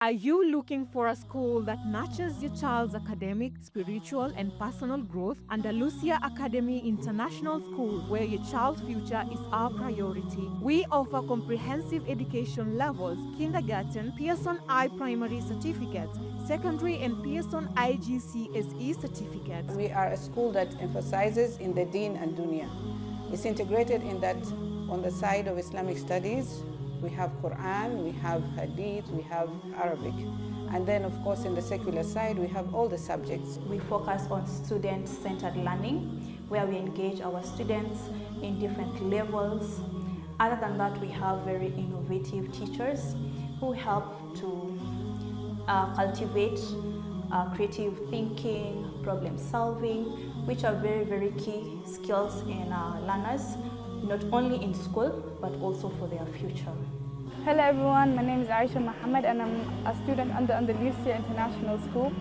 Are you looking for a school that nurtures your child's academic, spiritual, and personal growth? Andalusia Academy International School, where your child's future is our priority. We offer comprehensive education levels: kindergarten, Pearson I Primary Certificate, secondary, and Pearson IGCSE certificate. We are a school that emphasizes in the Deen and Dunya. It's integrated in that on the side of Islamic studies, we have Quran, we have Hadith, we have Arabic. And then of course in the secular side, we have all the subjects. We focus on student-centered learning, where we engage our students in different levels. Other than that, we have very innovative teachers who help to cultivate creative thinking, problem solving, which are very, very key skills in our learners, not only in school, but also for their future. Hello everyone, my name is Aisha Mohammed and I'm a student under Andalusia International School.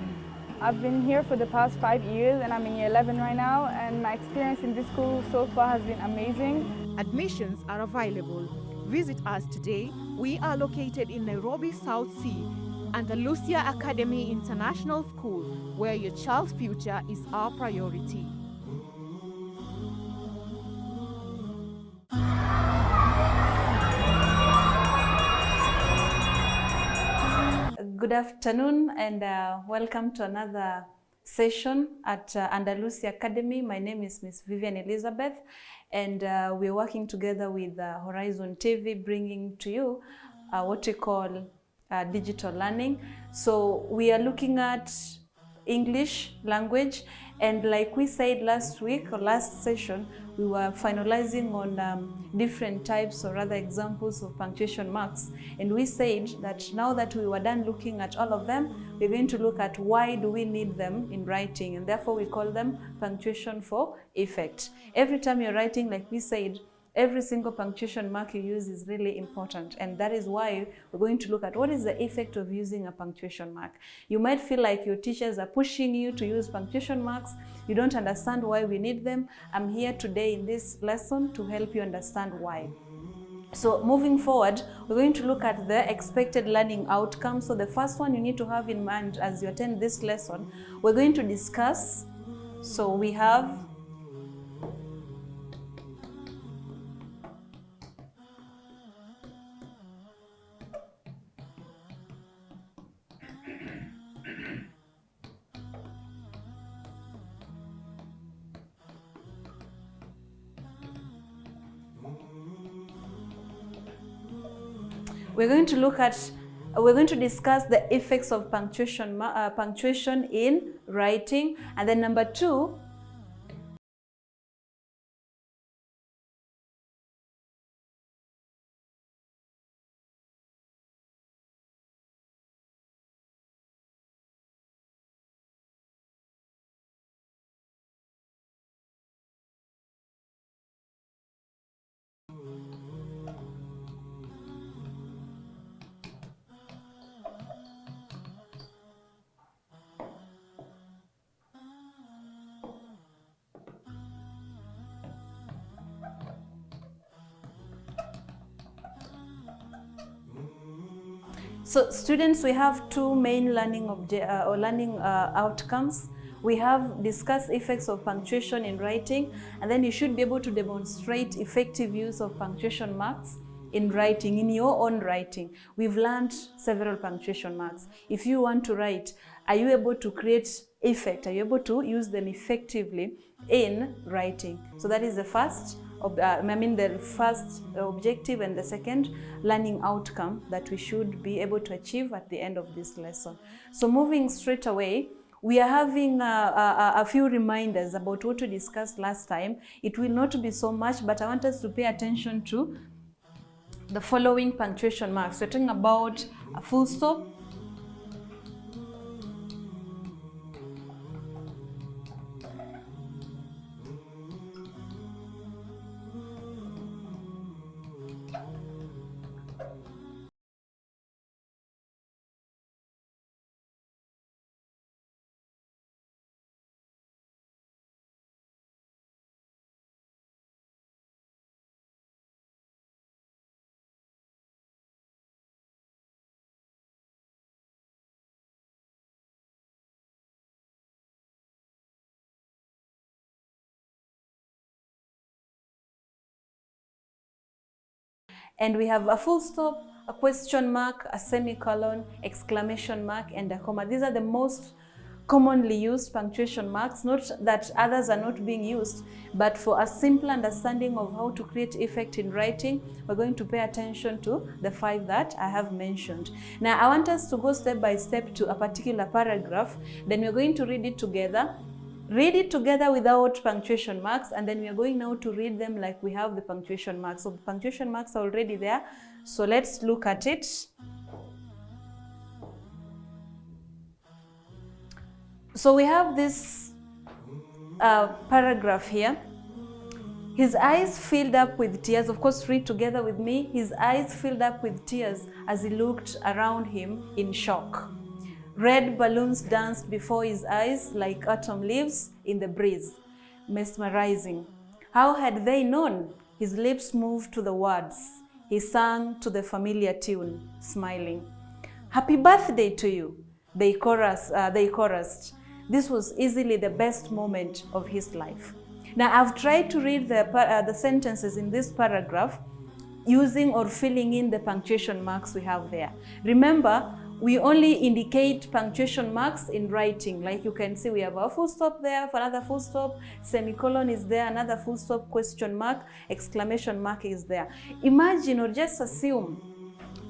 I've been here for the past 5 years and I'm in year 11 right now, and my experience in this school so far has been amazing. Admissions are available. Visit us today. We are located in Nairobi, South Sea, Andalusia Academy International School, where your child's future is our priority. Good afternoon and welcome to another session at Andalusia Academy. My name is Miss Vivian Elizabeth, and we're working together with Horizon TV, bringing to you what we call digital learning. So we are looking at English language, and like we said last week or last session, we were finalizing on different types or other examples of punctuation marks, and we said that now that we were done looking at all of them, we're going to look at why do we need them in writing, and therefore we call them punctuation for effect. Every time you're writing, like we said, every single punctuation mark you use is really important, and that is why we're going to look at what is the effect of using a punctuation mark. You might feel like your teachers are pushing you to use punctuation marks. You don't understand why we need them. I'm here today in this lesson to help you understand why. So moving forward, we're going to look at the expected learning outcomes. So the first one you need to have in mind as you attend this lesson, we're going to discuss. So we have we're going to discuss the effects of punctuation in writing, and then number two, so students, we have two main learning outcomes. We have discussed effects of punctuation in writing, and then you should be able to demonstrate effective use of punctuation marks in writing, in your own writing. We've learned several punctuation marks. If you want to write, are you able to create effect? Are you able to use them effectively in writing? So that is the first the first objective, and the second learning outcome that we should be able to achieve at the end of this lesson. So moving straight away, we are having a few reminders about what we discussed last time. It will not be so much, but I want us to pay attention to the following punctuation marks. We're talking about a full stop, And we have a full stop, a question mark, a semicolon, exclamation mark, and a comma. These are the most commonly used punctuation marks, not that others are not being used, but for a simple understanding of how to create effect in writing, we're going to pay attention to the 5 that I have mentioned. Now, I want us to go step by step to a particular paragraph, then we're going to read it together. Read it together without punctuation marks, and then we are going now to read them like we have the punctuation marks. So the punctuation marks are already there, so let's look at it. So we have this paragraph here. His eyes filled up with tears. Of course, read together with me. His eyes filled up with tears as he looked around him in shock. Red balloons danced before his eyes like autumn leaves in the breeze, mesmerizing. How had they known? His lips moved to the words. He sang to the familiar tune, smiling. Happy birthday to you, they chorused. This was easily the best moment of his life. Now, I've tried to read the sentences in this paragraph using or filling in the punctuation marks we have there. Remember, we only indicate punctuation marks in writing. Like you can see, we have a full stop there, for another full stop, semicolon is there, another full stop, question mark, exclamation mark is there. Imagine or just assume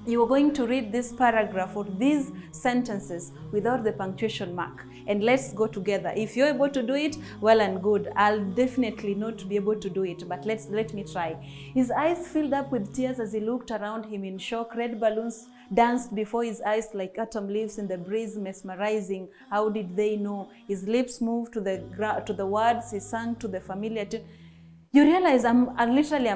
you are going to read this paragraph or these sentences without the punctuation mark. And let's go together. If you're able to do it, well and good. I'll definitely not be able to do it, but let me try. His eyes filled up with tears as he looked around him in shock. Red balloons danced before his eyes like autumn leaves in the breeze, mesmerizing. How did they know? His lips moved to the words. He sang to the familiar tune. You realize I'm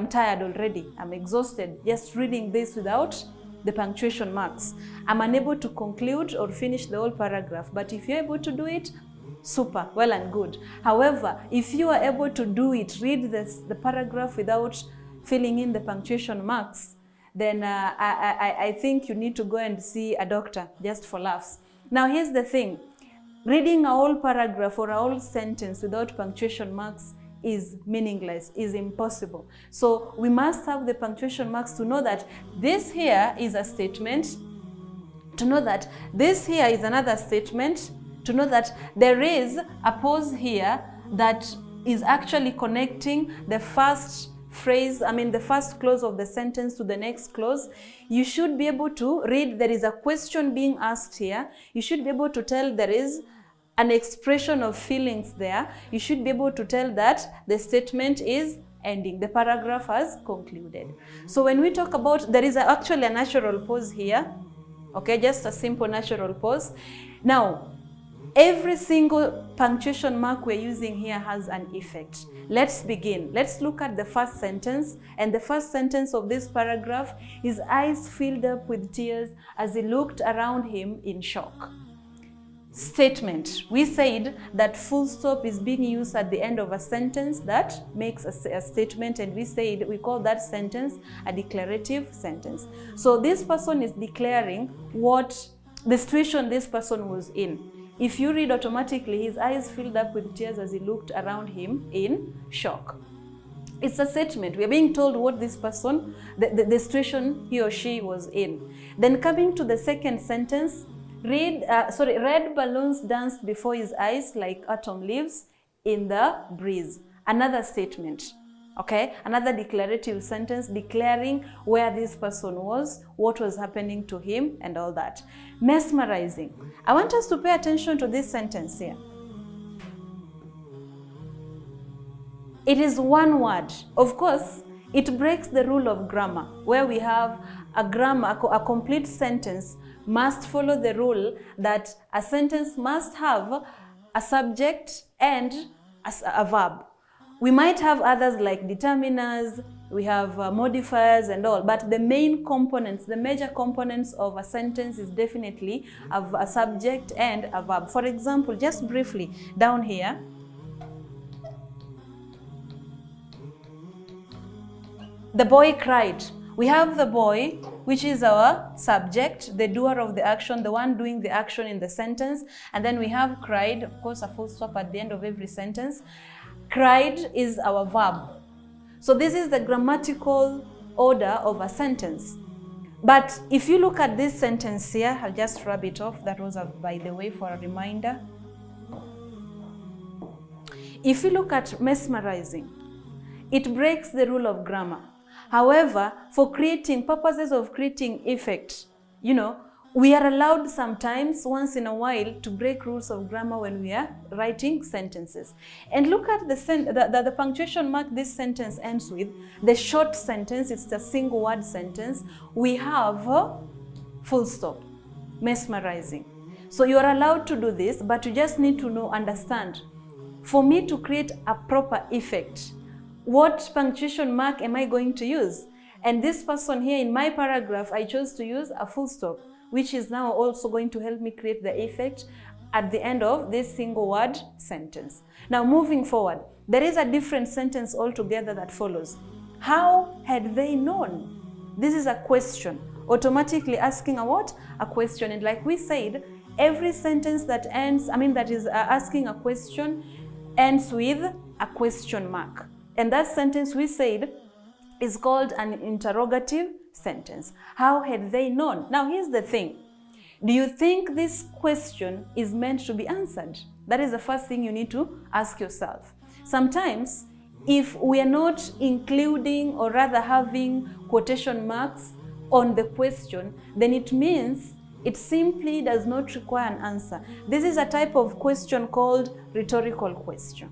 tired already. I'm exhausted just reading this without the punctuation marks. I'm unable to conclude or finish the whole paragraph, but if you're able to do it, super, well and good. However, if you are able to do it, read the paragraph without filling in the punctuation marks, then I think you need to go and see a doctor just for laughs. Now, here's the thing. Reading a whole paragraph or a whole sentence without punctuation marks is meaningless, is impossible. So we must have the punctuation marks to know that this here is a statement, to know that this here is another statement, to know that there is a pause here that is actually connecting the first phrase, the first clause of the sentence to the next clause. You should be able to read, there is a question being asked here. You should be able to tell there is an expression of feelings there. You should be able to tell that the statement is ending. The paragraph has concluded. So when we talk about, there is actually a natural pause here. Okay, just a simple natural pause. Now, every single punctuation mark we're using here has an effect. Let's begin. Let's look at the first sentence. And the first sentence of this paragraph, his eyes filled up with tears as he looked around him in shock. Statement. We said that full stop is being used at the end of a sentence that makes a statement, and we call that sentence a declarative sentence. So this person is declaring what the situation this person was in. If you read automatically, his eyes filled up with tears as he looked around him in shock. It's a statement. We are being told what this person, the situation he or she was in. Then coming to the second sentence, red balloons danced before his eyes like autumn leaves in the breeze. Another statement, okay? Another declarative sentence declaring where this person was, what was happening to him, and all that. Mesmerizing. I want us to pay attention to this sentence here. It is one word. Of course, it breaks the rule of grammar, where we have a complete sentence must follow the rule that a sentence must have a subject and a verb. We might have others like determiners, we have modifiers and all, but the main components, the major components of a sentence is definitely a subject and a verb. For example, just briefly, down here, the boy cried. We have the boy, which is our subject, the doer of the action, the one doing the action in the sentence. And then we have cried, of course, a full stop at the end of every sentence. Cried is our verb. So this is the grammatical order of a sentence. But if you look at this sentence here, I'll just rub it off. That was, by the way, for a reminder. If you look at mesmerizing, it breaks the rule of grammar. However, for creating purposes of creating effect, we are allowed sometimes, once in a while, to break rules of grammar when we are writing sentences. And look at the punctuation mark this sentence ends with. The short sentence, it's a single word sentence. We have a full stop, mesmerizing. So you are allowed to do this, but you just need to understand. For me to create a proper effect, what punctuation mark am I going to use? And this person here in my paragraph, I chose to use a full stop, which is now also going to help me create the effect at the end of this single word sentence. Now moving forward, there is a different sentence altogether that follows. How had they known? This is a question, automatically asking a what? A question. And like we said, every sentence that is asking a question ends with a question mark. And that sentence we said is called an interrogative sentence. How had they known? Now here's the thing. Do you think this question is meant to be answered? That is the first thing you need to ask yourself. Sometimes, if we are not including or rather having quotation marks on the question, then it means it simply does not require an answer. This is a type of question called rhetorical question.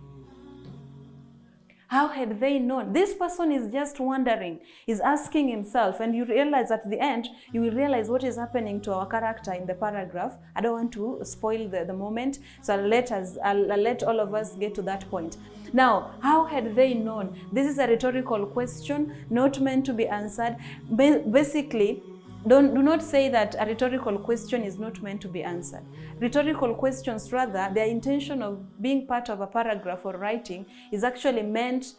How had they known? This person is just wondering, is asking himself, and you realize at the end, you will realize what is happening to our character in the paragraph. I don't want to spoil the moment, so I'll let all of us get to that point. Now, how had they known? This is a rhetorical question, not meant to be answered. Basically, do not say that a rhetorical question is not meant to be answered. Rhetorical questions, rather, their intention of being part of a paragraph or writing is actually meant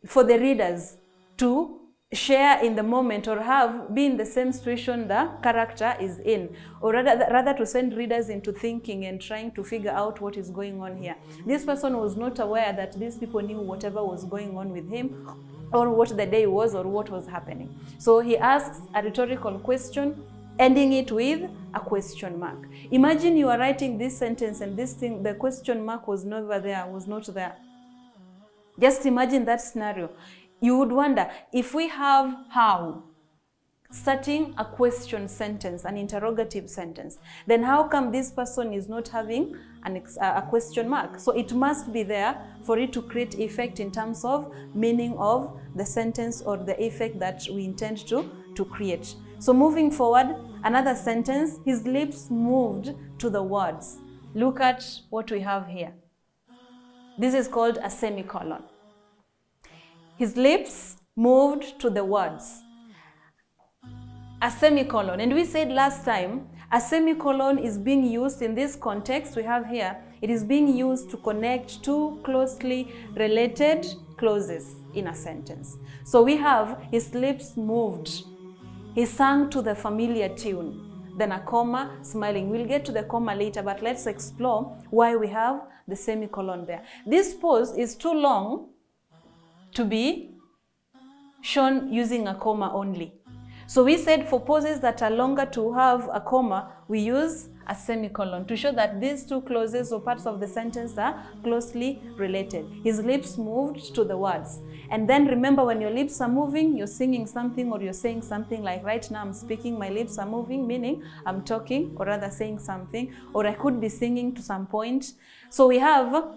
for the readers to share in the moment or be in the same situation the character is in, or rather to send readers into thinking and trying to figure out what is going on here. This person was not aware that these people knew whatever was going on with him, or what the day was, or what was happening. So he asks a rhetorical question, ending it with a question mark. Imagine you are writing this sentence and the question mark was not there. Just imagine that scenario. You would wonder, if we have how starting a question sentence, an interrogative sentence, then how come this person is not having a question mark? So it must be there for it to create effect in terms of meaning of the sentence or the effect that we intend to create. So moving forward, another sentence, his lips moved to the words. Look at what we have here. This is called a semicolon. His lips moved to the words. A semicolon, and we said last time, a semicolon is being used in this context we have here. It is being used to connect two closely related clauses in a sentence. So we have, his lips moved. He sang to the familiar tune. Then a comma, smiling. We'll get to the comma later, but let's explore why we have the semicolon there. This pause is too long to be shown using a comma only. So we said for pauses that are longer to have a comma, we use a semicolon to show that these two clauses or parts of the sentence are closely related. His lips moved to the words. And then remember, when your lips are moving, you're singing something or you're saying something. Like right now I'm speaking, my lips are moving, meaning I'm talking or rather saying something, or I could be singing to some point. So we have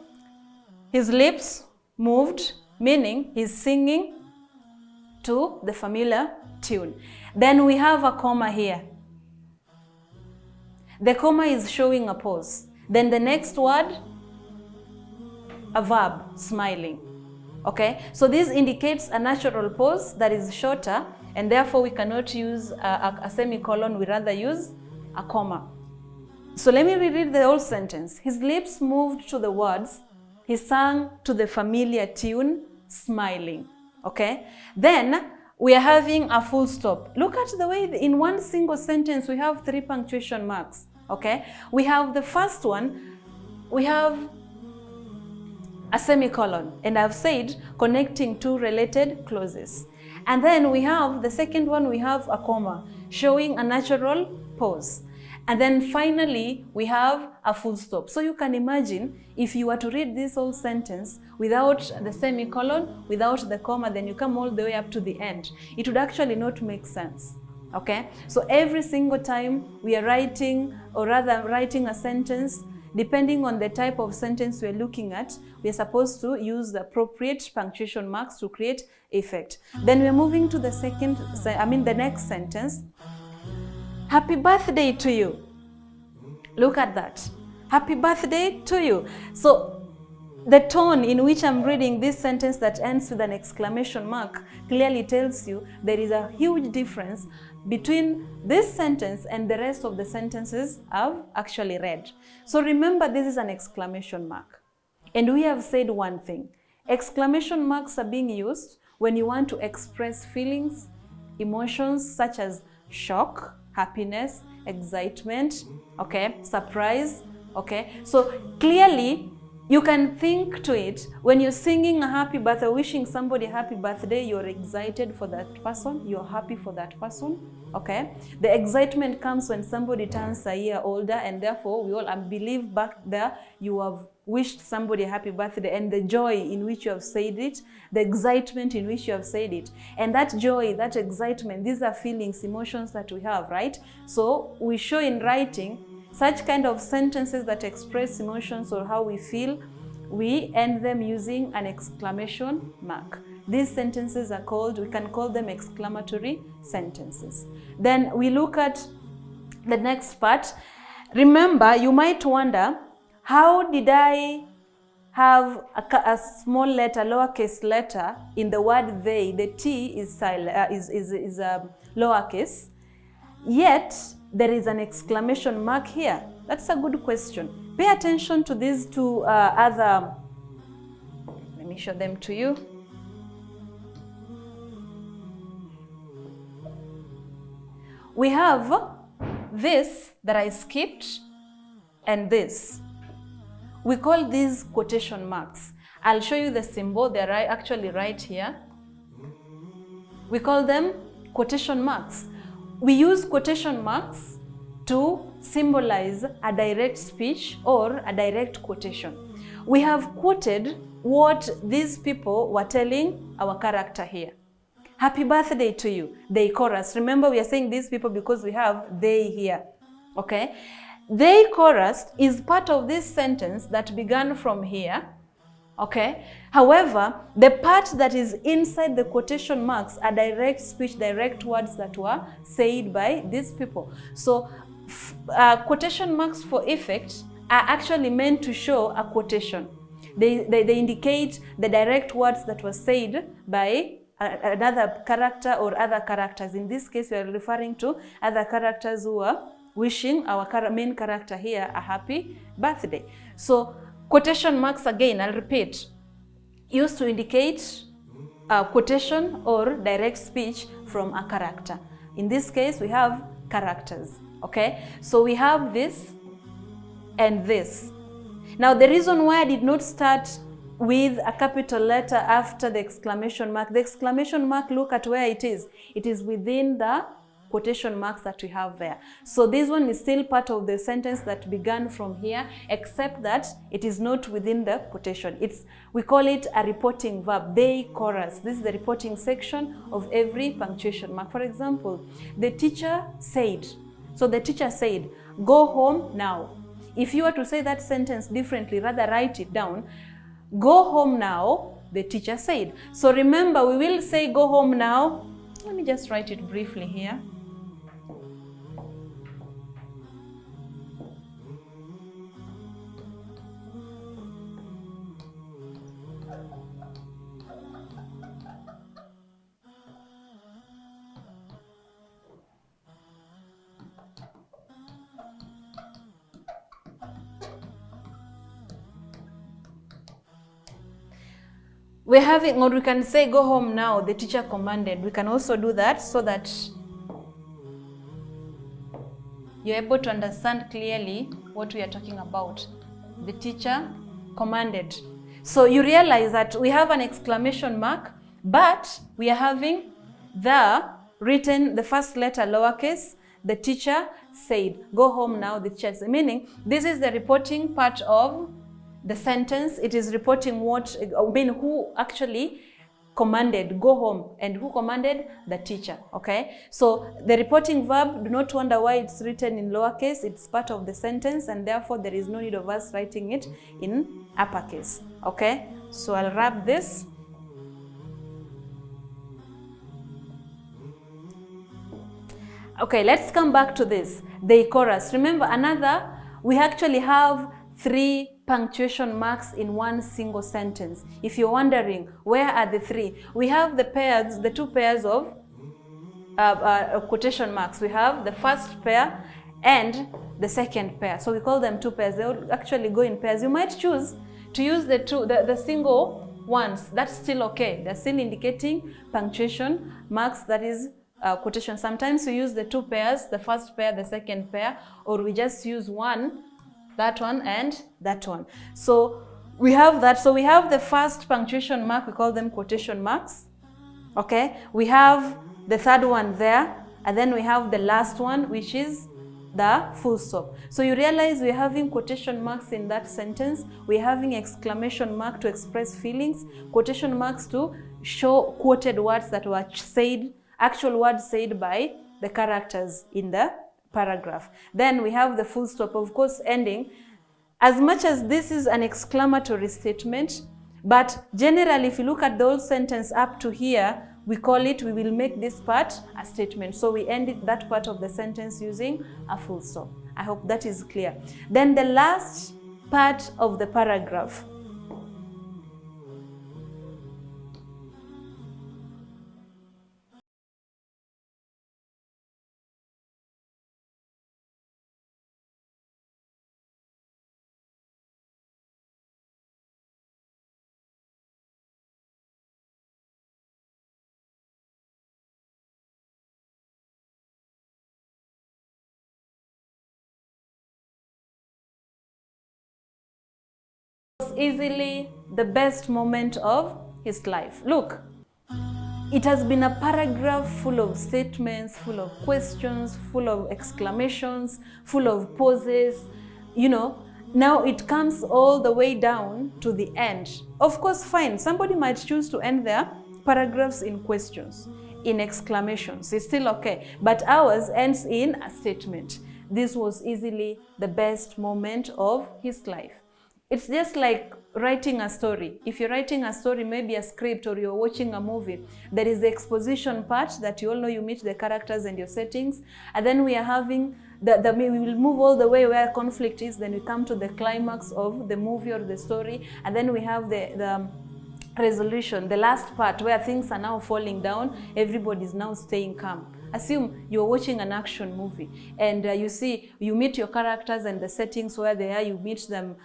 his lips moved, meaning he's singing to the familiar tune. Then we have a comma here. The comma is showing a pause. Then the next word, a verb, smiling. Okay, so this indicates a natural pause that is shorter, and therefore we cannot use a semicolon, we rather use a comma. So let me reread the whole sentence. His lips moved to the words, he sang to the familiar tune, smiling. Okay, then we are having a full stop. Look at the way in one single sentence we have 3 punctuation marks. Okay, we have the first one, we have a semicolon, and I've said connecting two related clauses. And then we have the second one, we have a comma, showing a natural pause. And then finally, we have a full stop. So you can imagine if you were to read this whole sentence without the semicolon, without the comma, then you come all the way up to the end. It would actually not make sense. Okay? So every single time we are writing, or rather writing a sentence, depending on the type of sentence we're looking at, we're supposed to use the appropriate punctuation marks to create effect. Then we're moving to the the next sentence. Happy birthday to you. Look at that. Happy birthday to you. So the tone in which I'm reading this sentence that ends with an exclamation mark clearly tells you there is a huge difference between this sentence and the rest of the sentences I've actually read. So remember, this is an exclamation mark. And we have said one thing. Exclamation marks are being used when you want to express feelings, emotions such as shock, happiness, excitement, okay, surprise, okay. So clearly you can think to it when you're singing a happy birthday, wishing somebody a happy birthday, you're excited for that person, you're happy for that person, okay. The excitement comes when somebody turns a year older, and therefore we all, I believe back there, you have wished somebody a happy birthday, and the joy in which you have said it, the excitement in which you have said it, and that joy, that excitement, these are feelings, emotions that we have, right? So we show in writing such kind of sentences that express emotions or how we feel, we end them using an exclamation mark. These sentences are called, we can call them exclamatory sentences. Then we look at the next part. Remember, you might wonder, how did I have a small letter, lowercase letter in the word they? The T is lowercase, yet there is an exclamation mark here. That's a good question. Pay attention to these two other, let me show them to you. We have this that I skipped and this. We call these quotation marks. I'll show you the symbol. They're actually right here. We call them quotation marks. We use quotation marks to symbolize a direct speech or a direct quotation. We have quoted what these people were telling our character here. Happy birthday to you, they chorus. Remember, we are saying these people because we have they here, okay? They chorus is part of this sentence that began from here, okay? However, the part that is inside the quotation marks are direct speech, direct words that were said by these people. So quotation marks for effect are actually meant to show a quotation. They indicate the direct words that were said by another character or other characters. In this case, we are referring to other characters who are wishing our main character here a happy birthday. So quotation marks, again, I'll repeat, used to indicate a quotation or direct speech from a character. In this case, we have characters, okay? So we have this and this. Now, the reason why I did not start with a capital letter after the exclamation mark, look at where it is. It is within the quotation marks that we have there. So this one is still part of the sentence that began from here, except that it is not within the quotation. We call it a reporting verb. They chorus. This is the reporting section of every punctuation mark. For example, the teacher said. So the teacher said, go home now. If you were to say that sentence differently, rather write it down. Go home now, the teacher said. So remember, we will say go home now. Let me just write it briefly here. We're having, or we can say go home now, the teacher commanded. We can also do that so that you're able to understand clearly what we are talking about. The teacher commanded. So you realize that we have an exclamation mark, but we are having The written, the first letter lowercase, the teacher said. Go home now, the teacher said. Meaning, this is the reporting part of the sentence. It is reporting what, who actually commanded, go home, and who commanded? The teacher. Okay, so the reporting verb, do not wonder why it's written in lowercase. It's part of the sentence, and therefore there is no need of us writing it in uppercase. Okay, so I'll wrap this. Okay, let's come back to this, the chorus. Remember, we actually have 3 punctuation marks in one single sentence. If you're wondering, where are the 3? We have the 2 pairs of quotation marks. We have the first pair and the second pair. So we call them 2 pairs. They will actually go in pairs. You might choose to use the single ones. That's still okay. They're still indicating punctuation marks, that is quotation. Sometimes we use the 2 pairs, the first pair, the second pair, or we just use one, that one and that one. So we have that. So we have the first punctuation mark, we call them quotation marks. Okay, we have the third one there, and then we have the last one, which is the full stop. So you realize we're having quotation marks in that sentence. We're having exclamation mark to express feelings, quotation marks to show quoted words that were said, actual words said by the characters in the paragraph. Then we have the full stop, of course, ending. As much as this is an exclamatory statement, but generally if you look at the whole sentence up to here, we will make this part a statement. So we end that part of the sentence using a full stop. I hope that is clear. Then the last part of the paragraph. Easily the best moment of his life. Look, it has been a paragraph full of statements, full of questions, full of exclamations, full of pauses. Now it comes all the way down to the end. Of course, fine, somebody might choose to end their paragraphs in questions, in exclamations. It's still okay, but ours ends in a statement. This was easily the best moment of his life. It's just like writing a story. If you're writing a story, maybe a script, or you're watching a movie, there is the exposition part that you all know, you meet the characters and your settings, and then we are having we will move all the way where conflict is, then we come to the climax of the movie or the story, and then we have the resolution, the last part where things are now falling down, everybody is now staying calm. Assume you're watching an action movie and you meet your characters and the settings where they are, you meet them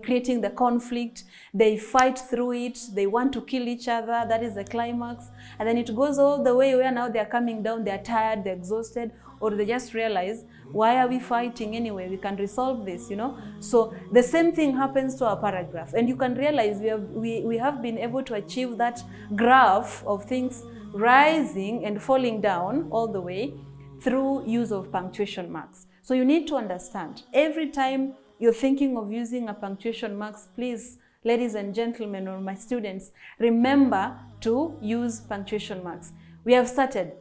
creating the conflict, they fight through it, they want to kill each other, that is the climax, and then it goes all the way where now they're coming down, they're tired, they're exhausted, or they just realize, why are we fighting anyway? We can resolve this, So the same thing happens to our paragraph, and you can realize we have been able to achieve that graph of things rising and falling down all the way through use of punctuation marks. So you need to understand, every time you're thinking of using a punctuation marks, please, ladies and gentlemen, or my students, remember to use punctuation marks. We have started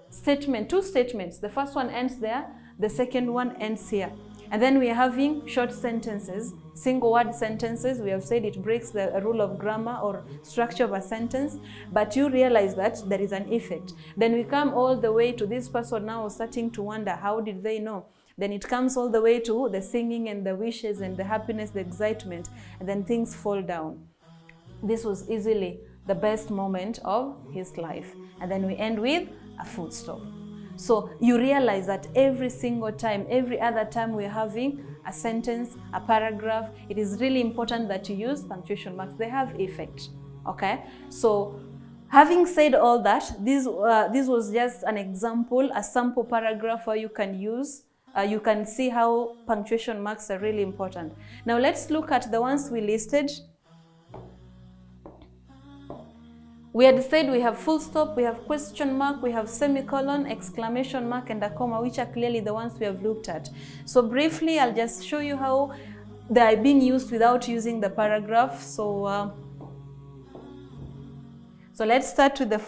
two statements. The first one ends there, the second one ends here. And then we are having short sentences, single word sentences. We have said it breaks the rule of grammar or structure of a sentence, but you realize that there is an effect. Then we come all the way to this person now starting to wonder, how did they know? Then it comes all the way to the singing and the wishes and the happiness, the excitement, and then things fall down. This was easily the best moment of his life. And then we end with a full stop. So you realize that every single time, every other time we're having a sentence, a paragraph, it is really important that you use punctuation marks. They have effect, okay? So having said all that, this was just an example, a sample paragraph where you can use, you can see how punctuation marks are really important. Now let's look at the ones we listed. We had said we have full stop, we have question mark, we have semicolon, exclamation mark, and a comma, which are clearly the ones we have looked at. So briefly, I'll just show you how they are being used without using the paragraph. So let's start with the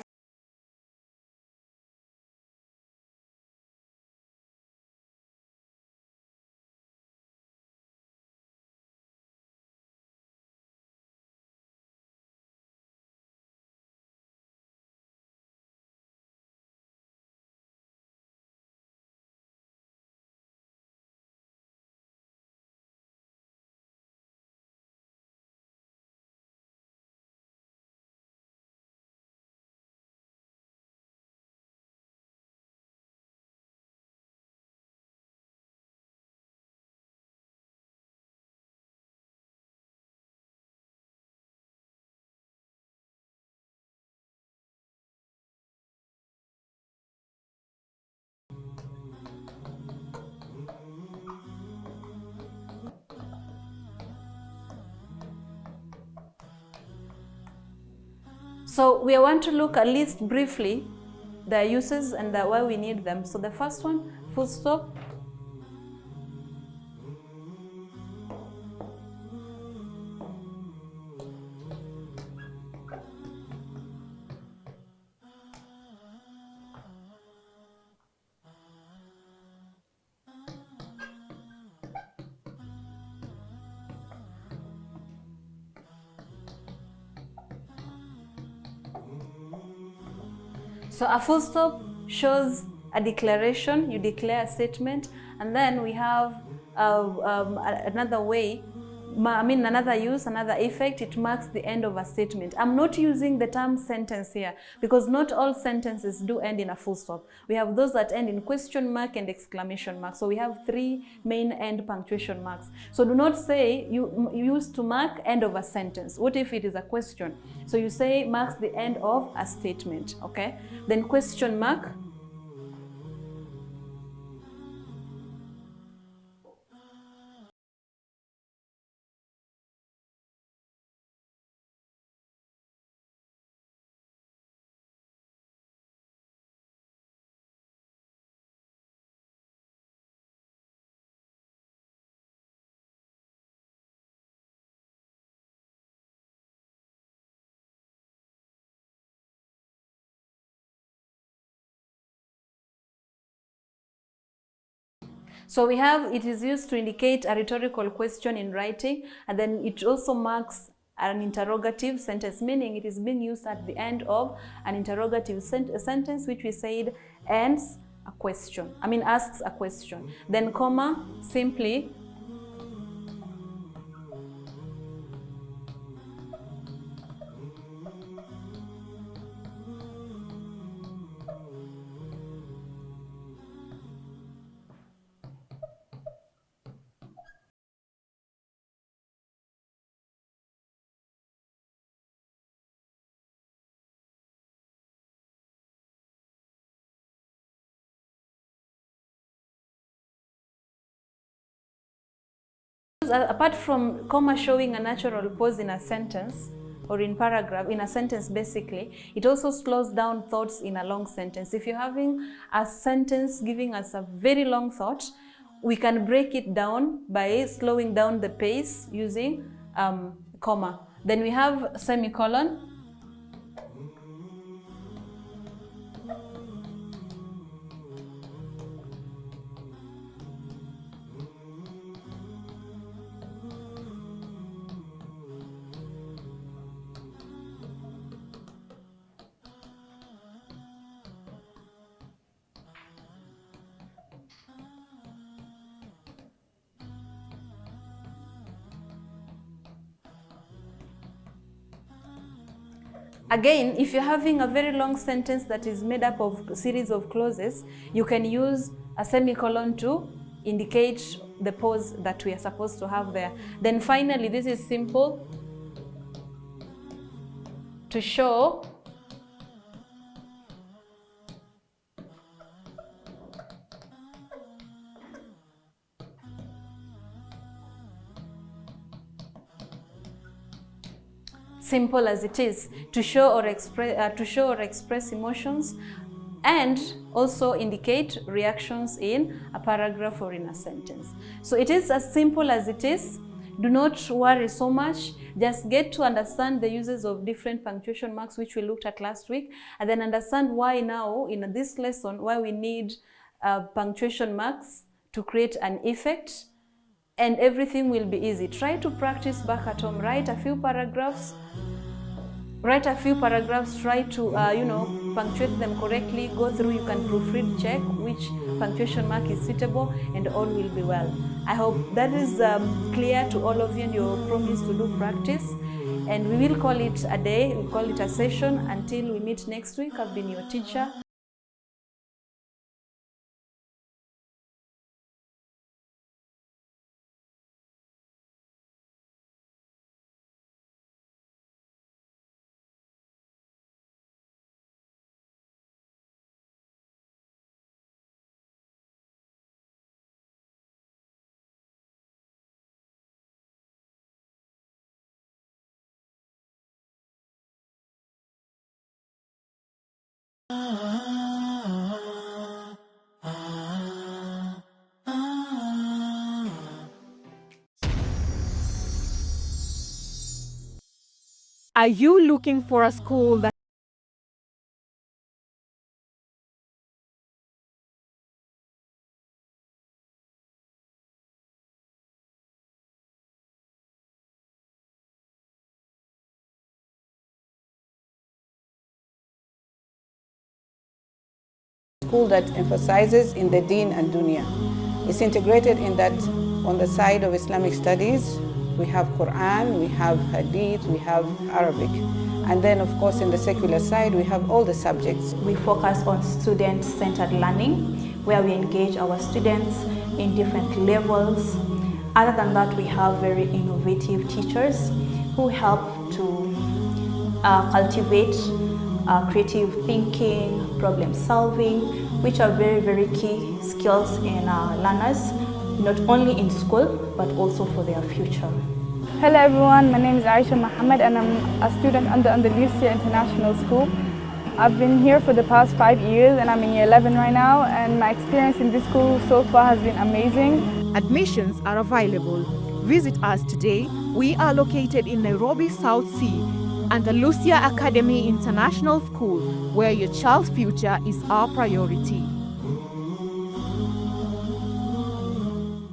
So we want to look at least briefly their uses and why we need them. So the first one, full stop. So a full stop shows a declaration, you declare a statement, and then we have another way, another use, another effect, it marks the end of a statement. I'm not using the term sentence here because not all sentences do end in a full stop. We have those that end in question mark and exclamation mark. So we have three main end punctuation marks. So do not say you use to mark end of a sentence. What if it is a question? So you say marks the end of a statement, okay? Then question mark. So we have, it is used to indicate a rhetorical question in writing, and then it also marks an interrogative sentence, meaning it is being used at the end of an interrogative sentence, which we said ends a question, asks a question. Then comma, simply. Apart from comma showing a natural pause in a sentence or in paragraph, in a sentence basically, it also slows down thoughts in a long sentence. If you're having a sentence giving us a very long thought, we can break it down by slowing down the pace using comma. Then we have semicolon. Again, if you're having a very long sentence that is made up of a series of clauses, you can use a semicolon to indicate the pause that we are supposed to have there. Then finally, this is simple to show simple as it is, to show or express emotions, and also indicate reactions in a paragraph or in a sentence. So it is as simple as it is. Do not worry so much. Just get to understand the uses of different punctuation marks, which we looked at last week, and then understand why now in this lesson, why we need punctuation marks to create an effect, and everything will be easy. Try to practice back at home. Write a few paragraphs, try to punctuate them correctly, go through, you can proofread, check which punctuation mark is suitable, and all will be well. I hope that is clear to all of you, and your promise to do practice. And we will call it a day, we'll call it a session until we meet next week. I've been your teacher. Are you looking for a school that School that emphasizes in the deen and dunya. It's integrated in that on the side of Islamic studies, we have Quran, we have Hadith, we have Arabic. And then of course in the secular side, we have all the subjects. We focus on student-centered learning, where we engage our students in different levels. Other than that, we have very innovative teachers who help to cultivate creative thinking, problem solving, which are very, very key skills in learners, not only in school, but also for their future. Hello everyone, my name is Aisha Muhammad and I'm a student under Andalusia International School. I've been here for the past 5 years and I'm in year 11 right now, and my experience in this school so far has been amazing. admissions are available? Visit us today. We are located in Nairobi, South Sea, Andalusia Academy International School, where your child's future is our priority.